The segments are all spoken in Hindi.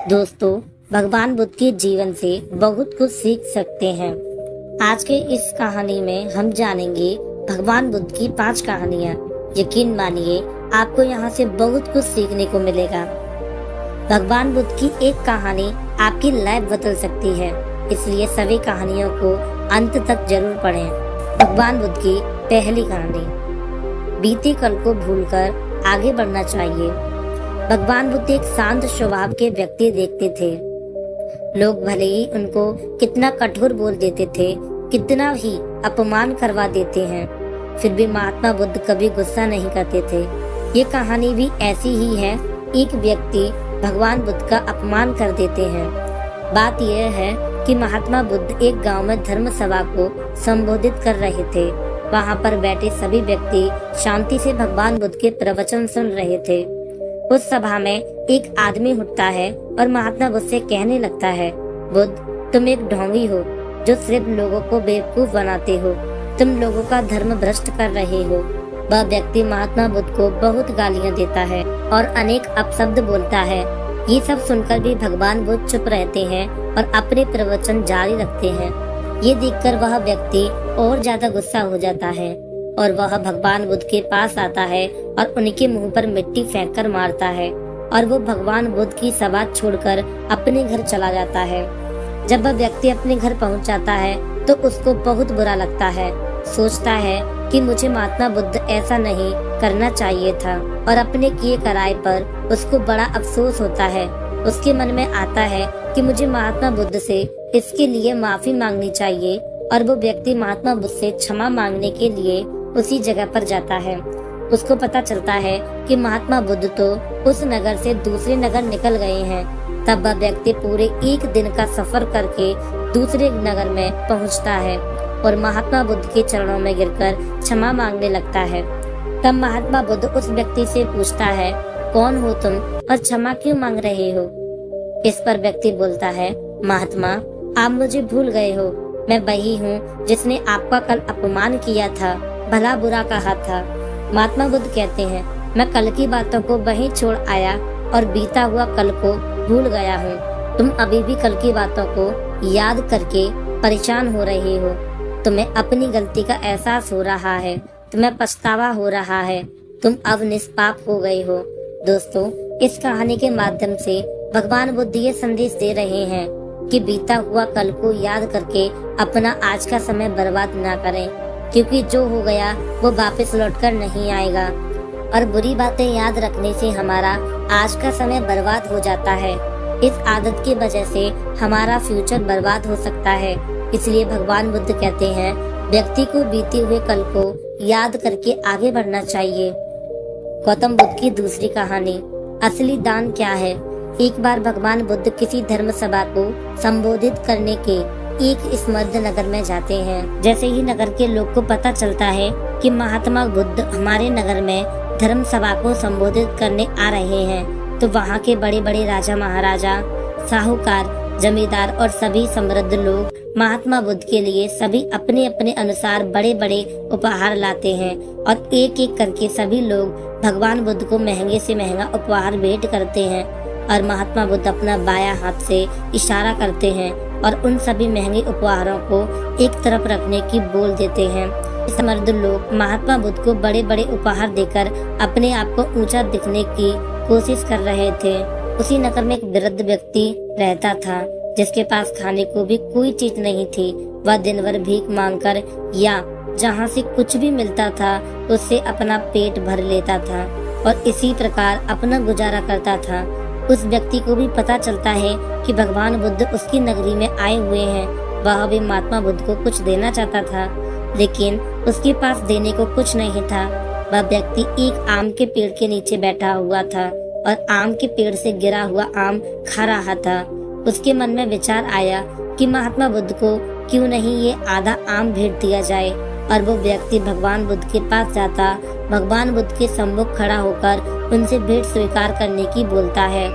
दोस्तों, भगवान बुद्ध के जीवन से बहुत कुछ सीख सकते हैं। आज के इस कहानी में हम जानेंगे भगवान बुद्ध की 5 कहानियाँ। यकीन मानिए, आपको यहाँ से बहुत कुछ सीखने को मिलेगा। भगवान बुद्ध की एक कहानी आपकी लाइफ बदल सकती है, इसलिए सभी कहानियों को अंत तक जरूर पढ़ें। भगवान बुद्ध की पहली कहानी, बीते कल को भूलकर आगे बढ़ना चाहिए। भगवान बुद्ध एक शांत स्वभाव के व्यक्ति देखते थे। लोग भले ही उनको कितना कठोर बोल देते थे, कितना ही अपमान करवा देते हैं, फिर भी महात्मा बुद्ध कभी गुस्सा नहीं करते थे। ये कहानी भी ऐसी ही है। एक व्यक्ति भगवान बुद्ध का अपमान कर देते हैं। बात यह है कि महात्मा बुद्ध एक गांव में धर्म सभा को संबोधित कर रहे थे। वहां पर बैठे सभी व्यक्ति शांति से भगवान बुद्ध के प्रवचन सुन रहे थे। उस सभा में एक आदमी उठता है और महात्मा बुद्ध से कहने लगता है, बुद्ध, तुम एक ढोंगी हो जो सिर्फ लोगों को बेवकूफ बनाते हो। तुम लोगों का धर्म भ्रष्ट कर रहे हो। वह व्यक्ति महात्मा बुद्ध को बहुत गालियां देता है और अनेक अपशब्द बोलता है। ये सब सुनकर भी भगवान बुद्ध चुप रहते हैं और अपने प्रवचन जारी रखते हैं। ये देखकर वह व्यक्ति और ज्यादा गुस्सा हो जाता है और वह भगवान बुद्ध के पास आता है और उनके मुंह पर मिट्टी फेंककर मारता है और वो भगवान बुद्ध की सभा छोड़कर अपने घर चला जाता है। जब वह व्यक्ति अपने घर पहुंच जाता है तो उसको बहुत बुरा लगता है। सोचता है कि मुझे महात्मा बुद्ध ऐसा नहीं करना चाहिए था और अपने किए कराए पर उसको बड़ा अफसोस होता है। उसके मन में आता है कि मुझे महात्मा बुद्ध से इसके लिए माफी मांगनी चाहिए और वो व्यक्ति महात्मा बुद्ध से क्षमा मांगने के लिए उसी जगह पर जाता है। उसको पता चलता है कि महात्मा बुद्ध तो उस नगर से दूसरे नगर निकल गए हैं। तब वह व्यक्ति पूरे एक दिन का सफर करके दूसरे नगर में पहुंचता है और महात्मा बुद्ध के चरणों में गिरकर क्षमा मांगने लगता है। तब महात्मा बुद्ध उस व्यक्ति से पूछता है, कौन हो तुम और क्षमा क्यों मांग रहे हो? इस पर व्यक्ति बोलता है, महात्मा, आप मुझे भूल गए हो। मैं वही हूँ जिसने आपका कल अपमान किया था, भला बुरा कहा था। महात्मा बुद्ध कहते हैं, मैं कल की बातों को वहीं छोड़ आया और बीता हुआ कल को भूल गया हूँ। तुम अभी भी कल की बातों को याद करके परेशान हो रहे हो। तुम्हें अपनी गलती का एहसास हो रहा है, तुम्हें पछतावा हो रहा है, तुम अब निष्पाप हो गए हो। दोस्तों, इस कहानी के माध्यम से भगवान बुद्ध ये संदेश दे रहे हैं कि बीता हुआ कल को याद करके अपना आज का समय बर्बाद ना करें, क्योंकि जो हो गया वो वापस लौटकर नहीं आएगा और बुरी बातें याद रखने से हमारा आज का समय बर्बाद हो जाता है। इस आदत की वजह से हमारा फ्यूचर बर्बाद हो सकता है। इसलिए भगवान बुद्ध कहते हैं, व्यक्ति को बीते हुए कल को याद करके आगे बढ़ना चाहिए। गौतम बुद्ध की दूसरी कहानी, असली दान क्या है। एक बार भगवान बुद्ध किसी धर्म सभा को संबोधित करने के एक स्मृत नगर में जाते हैं। जैसे ही नगर के लोग को पता चलता है कि महात्मा बुद्ध हमारे नगर में धर्म सभा को संबोधित करने आ रहे हैं, तो वहाँ के बड़े बड़े राजा महाराजा, साहूकार, जमींदार और सभी समृद्ध लोग महात्मा बुद्ध के लिए सभी अपने अपने अनुसार बड़े बड़े उपहार लाते हैं और एक एक करके सभी लोग भगवान बुद्ध को महंगे से महंगा उपहार भेंट करते हैं और महात्मा बुद्ध अपना बायां हाथ से इशारा करते हैं और उन सभी महंगे उपहारों को एक तरफ रखने की बोल देते हैं। समृद्ध लोग महात्मा बुद्ध को बड़े बड़े उपहार देकर अपने आप को ऊंचा दिखने की कोशिश कर रहे थे। उसी नगर में एक वृद्ध व्यक्ति रहता था जिसके पास खाने को भी कोई चीज नहीं थी। वह दिन भर भीख मांगकर या जहाँ से कुछ भी मिलता था उससे अपना पेट भर लेता था और इसी प्रकार अपना गुजारा करता था। उस व्यक्ति को भी पता चलता है कि भगवान बुद्ध उसकी नगरी में आए हुए हैं। वह भी महात्मा बुद्ध को कुछ देना चाहता था, लेकिन उसके पास देने को कुछ नहीं था। वह व्यक्ति एक आम के पेड़ के नीचे बैठा हुआ था और आम के पेड़ से गिरा हुआ आम खा रहा था। उसके मन में विचार आया कि महात्मा बुद्ध को क्यों नहीं ये आधा आम भेंट दिया जाए और वो व्यक्ति भगवान बुद्ध के पास जाता, भगवान बुद्ध के सम्मुख खड़ा होकर उनसे भेंट स्वीकार करने की बोलता है।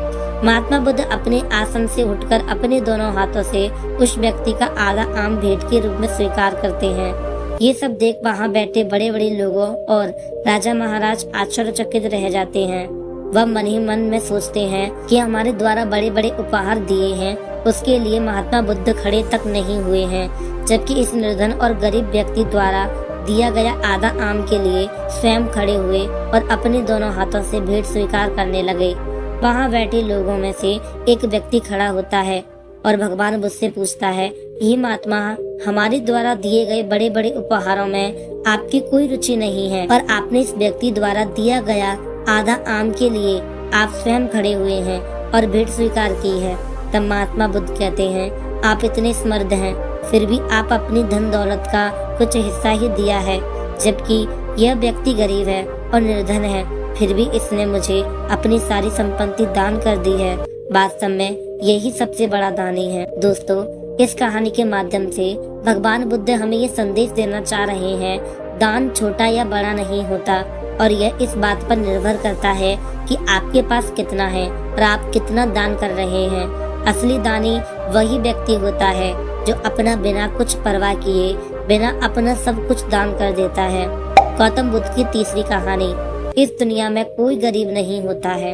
महात्मा बुद्ध अपने आसन से उठकर अपने दोनों हाथों से उस व्यक्ति का आधा आम भेंट के रूप में स्वीकार करते हैं। ये सब देख वहाँ बैठे बड़े बड़े लोगों और राजा महाराज आश्चर्यचकित रह जाते हैं। वह मन ही मन में सोचते हैं कि हमारे द्वारा बड़े बड़े उपहार दिए हैं उसके लिए महात्मा बुद्ध खड़े तक नहीं हुए हैं, जबकि इस निर्धन और गरीब व्यक्ति द्वारा दिया गया आधा आम के लिए स्वयं खड़े हुए और अपने दोनों हाथों से भेंट स्वीकार करने लगे। वहाँ बैठे लोगों में से एक व्यक्ति खड़ा होता है और भगवान बुद्ध से पूछता है, हे महात्मा, हमारे द्वारा दिए गए बड़े बड़े उपहारों में आपकी कोई रुचि नहीं है और आपने इस व्यक्ति द्वारा दिया गया आधा आम के लिए आप स्वयं खड़े हुए हैं और भेंट स्वीकार की है। तब महात्मा बुद्ध कहते हैं, आप इतने समर्थ हैं, फिर भी आप अपनी धन दौलत का कुछ हिस्सा ही दिया है, जबकि यह व्यक्ति गरीब है और निर्धन है, फिर भी इसने मुझे अपनी सारी संपत्ति दान कर दी है। वास्तव में यही सबसे बड़ा दानी है। दोस्तों, इस कहानी के माध्यम से भगवान बुद्ध हमें ये संदेश देना चाह रहे हैं, दान छोटा या बड़ा नहीं होता और यह इस बात पर निर्भर करता है कि आपके पास कितना है और आप कितना दान कर रहे हैं। असली दानी वही व्यक्ति होता है जो अपना बिना कुछ परवाह किए बिना अपना सब कुछ दान कर देता है। गौतम बुद्ध की तीसरी कहानी। इस दुनिया में कोई गरीब नहीं होता है।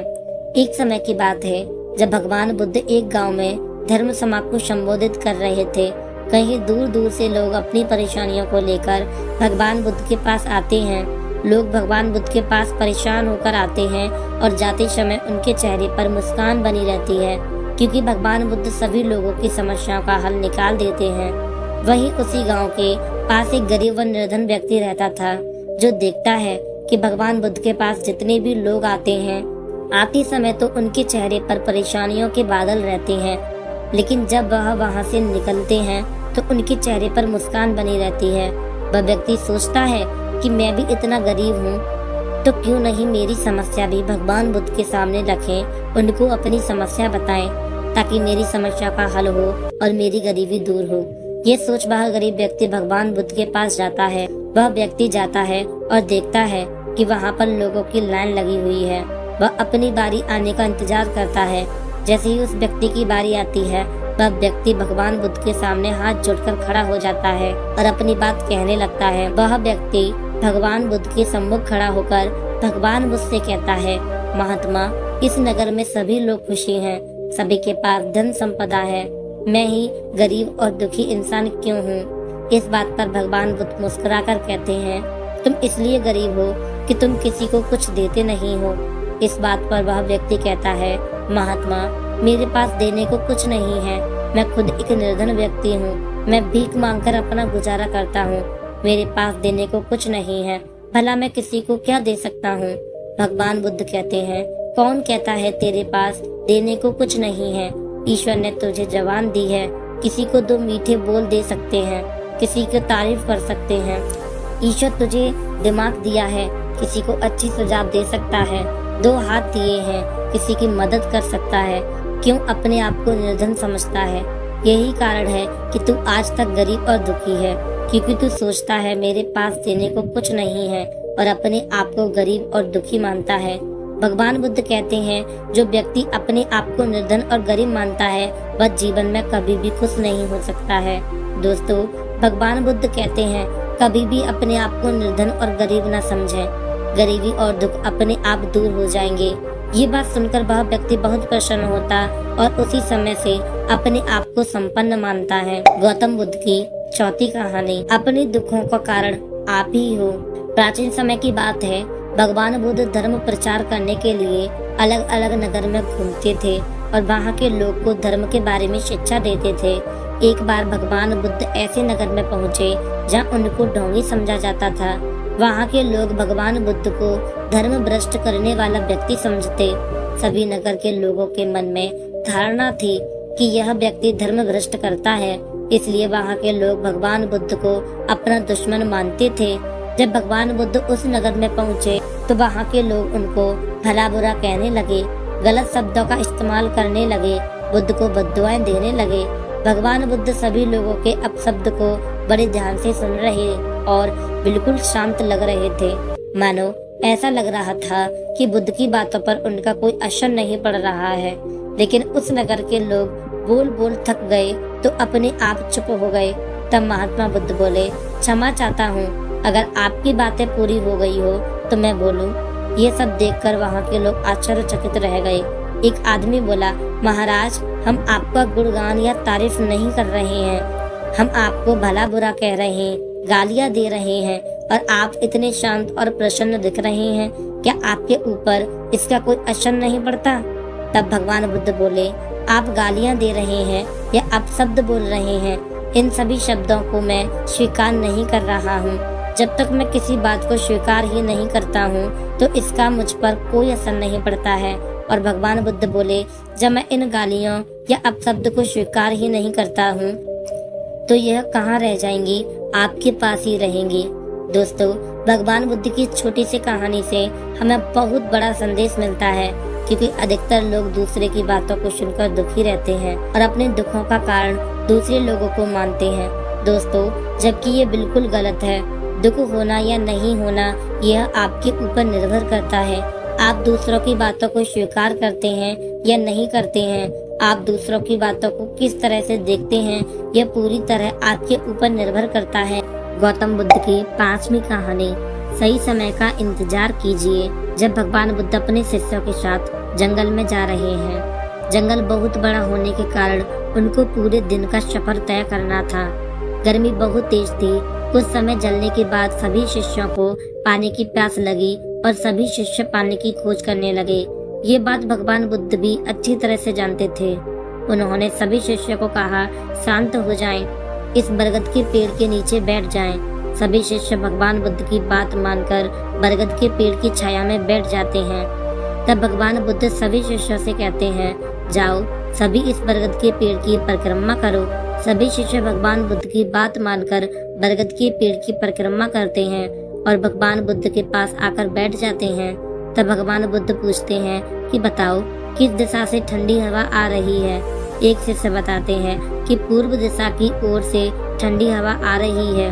एक समय की बात है जब भगवान बुद्ध एक गांव में धर्म सभा को संबोधित कर रहे थे। कहीं दूर दूर से लोग अपनी परेशानियों को लेकर भगवान बुद्ध के पास आते हैं। लोग भगवान बुद्ध के पास परेशान होकर आते हैं और जाते समय उनके चेहरे पर मुस्कान बनी रहती है, क्योंकि भगवान बुद्ध सभी लोगों की समस्याओं का हल निकाल देते हैं। वहीं उसी गांव के पास एक गरीब व निर्धन व्यक्ति रहता था, जो देखता है कि भगवान बुद्ध के पास जितने भी लोग आते हैं, आते समय तो उनके चेहरे पर परेशानियों के बादल रहते हैं, लेकिन जब वह वहां से निकलते हैं तो उनके चेहरे पर मुस्कान बनी रहती है। वह व्यक्ति सोचता है कि मैं भी इतना गरीब हूँ, तो क्यों नहीं मेरी समस्या भी भगवान बुद्ध के सामने रखें, उनको अपनी समस्या बताएं, ताकि मेरी समस्या का हल हो और मेरी गरीबी दूर हो। ये सोच वह गरीब व्यक्ति भगवान बुद्ध के पास जाता है। वह व्यक्ति जाता है और देखता है कि वहाँ पर लोगों की लाइन लगी हुई है। वह अपनी बारी आने का इंतजार करता है। जैसे ही उस व्यक्ति की बारी आती है, वह व्यक्ति भगवान बुद्ध के सामने हाथ जोड़कर खड़ा हो जाता है और अपनी बात कहने लगता है। वह व्यक्ति भगवान बुद्ध के सम्मुख खड़ा होकर भगवान बुद्ध से कहता है, महात्मा, इस नगर में सभी लोग खुशी हैं, सभी के पास धन संपदा है, मैं ही गरीब और दुखी इंसान क्यों हूँ? इस बात पर भगवान बुद्ध मुस्कुराकर कहते हैं, तुम इसलिए गरीब हो कि तुम किसी को कुछ देते नहीं हो। इस बात पर वह व्यक्ति कहता है, महात्मा, मेरे पास देने को कुछ नहीं है, मैं खुद एक निर्धन व्यक्ति हूँ, मैं भीख मांगकर अपना गुजारा करता हूँ, मेरे पास देने को कुछ नहीं है, भला मैं किसी को क्या दे सकता हूँ? भगवान बुद्ध कहते हैं, कौन कहता है तेरे पास देने को कुछ नहीं है? ईश्वर ने तुझे जबान दी है, किसी को दो मीठे बोल दे सकते हैं, किसी की तारीफ कर सकते हैं। ईश्वर तुझे दिमाग दिया है, किसी को अच्छी सुझाव दे सकता है, दो हाथ दिए हैं, किसी की मदद कर सकता है। क्यों अपने आप को निर्धन समझता है? यही कारण है कि तू आज तक गरीब और दुखी है, क्योंकि तू सोचता है मेरे पास देने को कुछ नहीं है और अपने आप को गरीब और दुखी मानता है। भगवान बुद्ध कहते हैं, जो व्यक्ति अपने आप को निर्धन और गरीब मानता है, वह जीवन में कभी भी खुश नहीं हो सकता है। दोस्तों, भगवान बुद्ध कहते हैं, कभी भी अपने आप को निर्धन और गरीब न समझें, गरीबी और दुख अपने आप दूर हो जाएंगे। ये बात सुनकर वह व्यक्ति बहुत प्रसन्न होता और उसी समय से अपने आप को संपन्न मानता है। गौतम बुद्ध की चौथी कहानी। अपने दुखों का कारण आप ही हो। प्राचीन समय की बात है, भगवान बुद्ध धर्म प्रचार करने के लिए अलग अलग नगर में घूमते थे और वहाँ के लोग को धर्म के बारे में शिक्षा देते थे। एक बार भगवान बुद्ध ऐसे नगर में पहुँचे जहाँ उनको ढोंगी समझा जाता था। वहाँ के लोग भगवान बुद्ध को धर्म भ्रष्ट करने वाला व्यक्ति समझते। सभी नगर के लोगों के मन में धारणा थी कि यह व्यक्ति धर्म भ्रष्ट करता है, इसलिए वहाँ के लोग भगवान बुद्ध को अपना दुश्मन मानते थे। जब भगवान बुद्ध उस नगर में पहुँचे तो वहाँ के लोग उनको भला बुरा कहने लगे, गलत शब्दों का इस्तेमाल करने लगे, बुद्ध को बद्दुआएं देने लगे। भगवान बुद्ध सभी लोगों के अपशब्द को बड़े ध्यान से सुन रहे और बिल्कुल शांत लग रहे थे। मानो ऐसा लग रहा था कि बुद्ध की बातों पर उनका कोई असर नहीं पड़ रहा है। लेकिन उस नगर के लोग बोल बोल थक गए तो अपने आप चुप हो गए। तब महात्मा बुद्ध बोले, क्षमा चाहता हूँ, अगर आपकी बातें पूरी हो गई हो तो मैं बोलूं। ये सब देखकर वहाँ के लोग आश्चर्यचकित रह गए। एक आदमी बोला, महाराज, हम आपका गुणगान या तारीफ नहीं कर रहे हैं, हम आपको भला बुरा कह रहे हैं, गालियाँ दे रहे हैं, और आप इतने शांत और प्रसन्न दिख रहे हैं, क्या आपके ऊपर इसका कोई असर नहीं पड़ता? तब भगवान बुद्ध बोले, आप गालियाँ दे रहे हैं या अपशब्द बोल रहे हैं, इन सभी शब्दों को मैं स्वीकार नहीं कर रहा हूँ। जब तक मैं किसी बात को स्वीकार ही नहीं करता हूँ तो इसका मुझ पर कोई असर नहीं पड़ता है। और भगवान बुद्ध बोले, जब मैं इन गालियों या अपशब्द को स्वीकार ही नहीं करता हूँ तो यह कहाँ रह जाएंगी, आपके पास ही रहेंगी। दोस्तों, भगवान बुद्ध की छोटी सी कहानी से हमें बहुत बड़ा संदेश मिलता है, क्योंकि अधिकतर लोग दूसरे की बातों को सुनकर दुखी रहते हैं और अपने दुखों का कारण दूसरे लोगों को मानते हैं। दोस्तों, जबकि ये बिल्कुल गलत है। दुख होना या नहीं होना यह आपके ऊपर निर्भर करता है। आप दूसरों की बातों को स्वीकार करते हैं या नहीं करते हैं, आप दूसरों की बातों को किस तरह से देखते हैं, यह पूरी तरह आपके ऊपर निर्भर करता है। गौतम बुद्ध की 5वीं कहानी, सही समय का इंतजार कीजिए। जब भगवान बुद्ध अपने शिष्यों के साथ जंगल में जा रहे हैं, जंगल बहुत बड़ा होने के कारण उनको पूरे दिन का सफर तय करना था। गर्मी बहुत तेज थी। कुछ समय जलने के बाद सभी शिष्यों को पानी की प्यास लगी और सभी शिष्य पानी की खोज करने लगे। ये बात भगवान बुद्ध भी अच्छी तरह से जानते थे। उन्होंने सभी शिष्यों को कहा, शांत हो जाएं, इस बरगद के पेड़ के नीचे बैठ जाएं। सभी शिष्य भगवान बुद्ध की बात मानकर बरगद के पेड़ की छाया में बैठ जाते हैं। तब भगवान बुद्ध सभी शिष्यों से कहते हैं, जाओ सभी इस बरगद के पेड़ की परिक्रमा करो। सभी शिष्य भगवान बुद्ध की बात मानकर बरगद के पेड़ की परिक्रमा करते हैं और भगवान बुद्ध के पास आकर बैठ जाते हैं। तब भगवान बुद्ध पूछते हैं कि बताओ, किस दिशा से ठंडी हवा आ रही है? एक शिष्य बताते हैं कि पूर्व दिशा की ओर से ठंडी हवा आ रही है।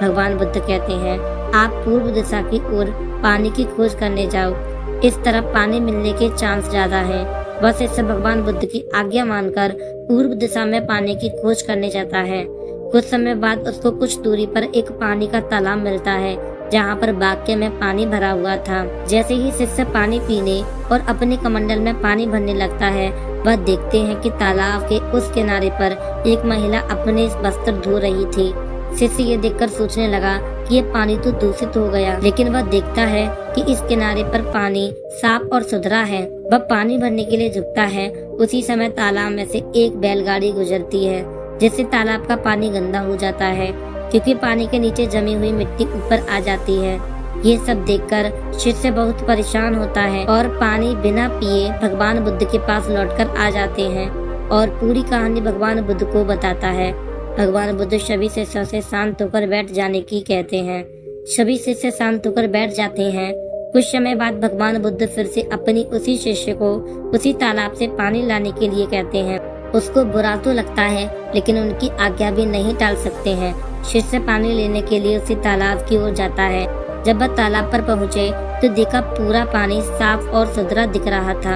भगवान बुद्ध कहते हैं, आप पूर्व दिशा की ओर पानी की खोज करने जाओ, इस तरफ पानी मिलने के चांस ज्यादा है। वह शिष्य भगवान बुद्ध की आज्ञा मानकर पूर्व दिशा में पानी की खोज करने जाता है। कुछ समय बाद उसको कुछ दूरी पर एक पानी का तालाब मिलता है, जहाँ पर वाक्य में पानी भरा हुआ था। जैसे ही शिष्य पानी पीने और अपने कमंडल में पानी भरने लगता है, वह देखते हैं कि तालाब के उस किनारे पर एक महिला अपने वस्त्र धो रही थी। शिष्य ये देखकर सोचने लगा कि ये पानी तो दूषित हो गया, लेकिन वह देखता है कि इस किनारे पर पानी साफ और सुथरा है। वह पानी भरने के लिए झुकता है। उसी समय तालाब में से एक बैलगाड़ी गुजरती है, जिससे तालाब का पानी गंदा हो जाता है, क्योंकि पानी के नीचे जमी हुई मिट्टी ऊपर आ जाती है। ये सब देखकर शिष्य बहुत परेशान होता है और पानी बिना पिए भगवान बुद्ध के पास लौटकर आ जाते हैं और पूरी कहानी भगवान बुद्ध को बताता है। भगवान बुद्ध सभी शिष्यों से शांत होकर बैठ जाने की कहते हैं। सभी शिष्य शांत होकर बैठ जाते हैं। कुछ समय बाद भगवान बुद्ध फिर से अपनी उसी शिष्य को उसी तालाब से पानी लाने के लिए कहते हैं। उसको बुरा तो लगता है, लेकिन उनकी आज्ञा भी नहीं टाल सकते हैं। शिष्य पानी लेने के लिए उसी तालाब की ओर जाता है। जब वह तालाब पर पहुँचे तो देखा पूरा पानी साफ और सुथरा दिख रहा था।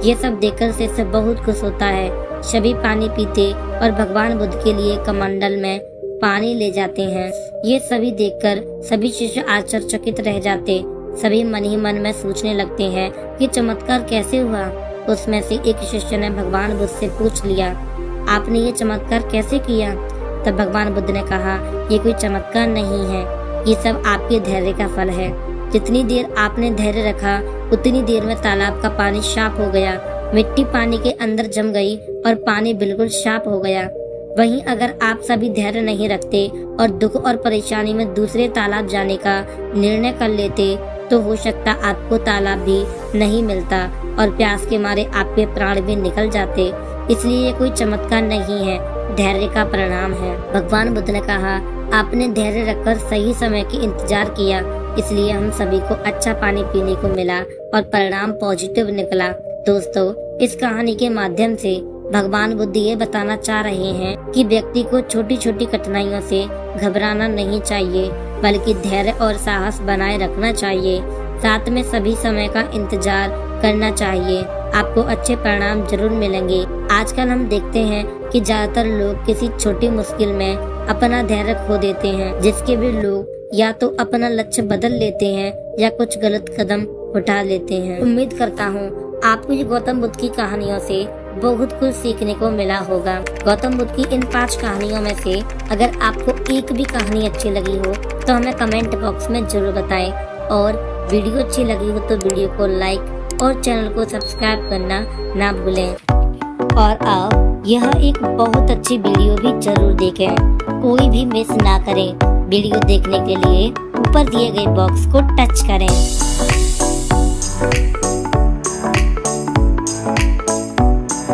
ये सब देखकर शिष्य बहुत खुश होता है। सभी पानी पीते और भगवान बुद्ध के लिए कमंडल में पानी ले जाते हैं। ये सभी देखकर सभी शिष्य आश्चर्यचकित रह जाते। सभी मन ही मन में सोचने लगते हैं कि चमत्कार कैसे हुआ। उसमें से एक शिष्य ने भगवान बुद्ध से पूछ लिया, आपने ये चमत्कार कैसे किया? तब भगवान बुद्ध ने कहा, ये कोई चमत्कार नहीं है, ये सब आपके धैर्य का फल है। जितनी देर आपने धैर्य रखा उतनी देर में तालाब का पानी साफ हो गया। मिट्टी पानी के अंदर जम गई और पानी बिल्कुल साफ हो गया। वहीं अगर आप सभी धैर्य नहीं रखते और दुख और परेशानी में दूसरे तालाब जाने का निर्णय कर लेते तो हो सकता आपको तालाब भी नहीं मिलता और प्यास के मारे आपके प्राण भी निकल जाते। इसलिए ये कोई चमत्कार नहीं है, धैर्य का परिणाम है। भगवान बुद्ध ने कहा, आपने धैर्य रखकर सही समय की इंतजार किया, इसलिए हम सभी को अच्छा पानी पीने को मिला और परिणाम पॉजिटिव निकला। दोस्तों, इस कहानी के माध्यम से भगवान बुद्ध ये बताना चाह रहे हैं कि व्यक्ति को छोटी छोटी कठिनाइयों से घबराना नहीं चाहिए, बल्कि धैर्य और साहस बनाए रखना चाहिए। साथ में सभी समय का इंतजार करना चाहिए। आपको अच्छे परिणाम जरूर मिलेंगे। आजकल हम देखते हैं कि ज्यादातर लोग किसी छोटी मुश्किल में अपना धैर्य खो देते हैं, जिसके भी लोग या तो अपना लक्ष्य बदल लेते हैं या कुछ गलत कदम उठा लेते हैं। उम्मीद करता हूँ आपको ये गौतम बुद्ध की कहानियों से बहुत कुछ सीखने को मिला होगा। गौतम बुद्ध की इन 5 कहानियों में से अगर आपको एक भी कहानी अच्छी लगी हो तो हमें कमेंट बॉक्स में जरूर बताएं, और वीडियो अच्छी लगी हो तो वीडियो को लाइक और चैनल को सब्सक्राइब करना ना भूलें। और आप यह एक बहुत अच्छी वीडियो भी जरूर देखें, कोई भी मिस ना करें। वीडियो देखने के लिए ऊपर दिए गए बॉक्स को टच करें।